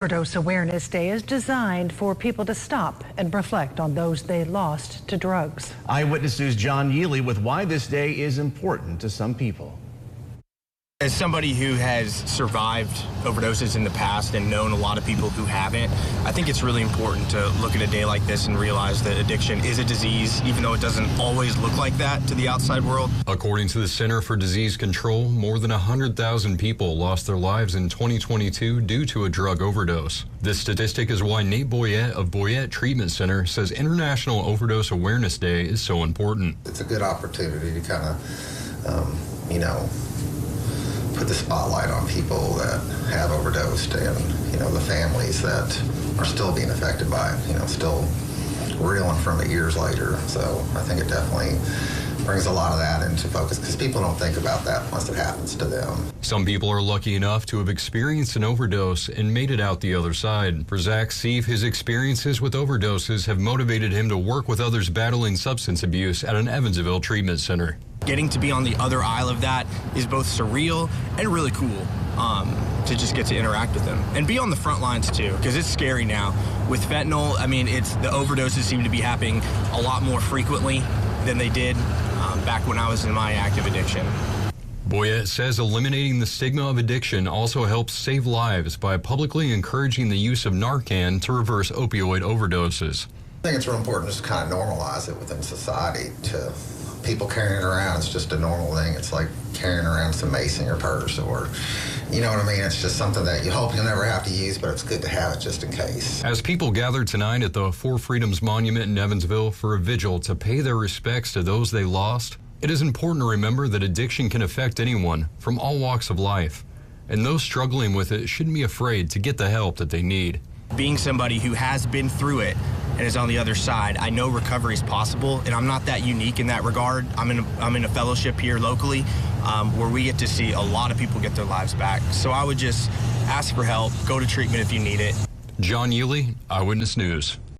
Overdose Awareness Day is designed for people to stop and reflect on those they lost to drugs. Eyewitness News' John Yealy with why this day is important to some people. As somebody who has survived overdoses in the past and known a lot of people who haven't, I think it's really important to look at a day like this and realize that addiction is a disease, even though it doesn't always look like that to the outside world. According to the Center for Disease Control, more than 100,000 people lost their lives in 2022 due to a drug overdose. This statistic is why Nate Boyette of Boyette Treatment Center says International Overdose Awareness Day is so important. It's a good opportunity to kind of, put the spotlight on people that have overdosed and, the families that are still being affected by it, still reeling from it years later. So I think it definitely brings a lot of that into focus because people don't think about that unless it happens to them. Some people are lucky enough to have experienced an overdose and made it out the other side. For Zach Seif, his experiences with overdoses have motivated him to work with others battling substance abuse at an Evansville treatment center. Getting to be on the other aisle of that is both surreal and really cool to just get to interact with them and be on the front lines too, because it's scary now. With fentanyl, the overdoses seem to be happening a lot more frequently than they did back when I was in my active addiction. Boyette says eliminating the stigma of addiction also helps save lives by publicly encouraging the use of Narcan to reverse opioid overdoses. I think it's real important just to kind of normalize it within society. To people carrying it around, it's just a normal thing. It's like carrying around some mace in your purse, or you know what I mean? It's just something that you hope you'll never have to use, but it's good to have it just in case. As people gather tonight at the Four Freedoms Monument in Evansville for a vigil to pay their respects to those they lost, it is important to remember that addiction can affect anyone from all walks of life, and those struggling with it shouldn't be afraid to get the help that they need. Being somebody who has been through it and is on the other side, I know recovery is possible, and I'm not that unique in that regard. I'm in a fellowship here locally where we get to see a lot of people get their lives back. So I would just ask for help, go to treatment if you need it. John Yealy, Eyewitness News.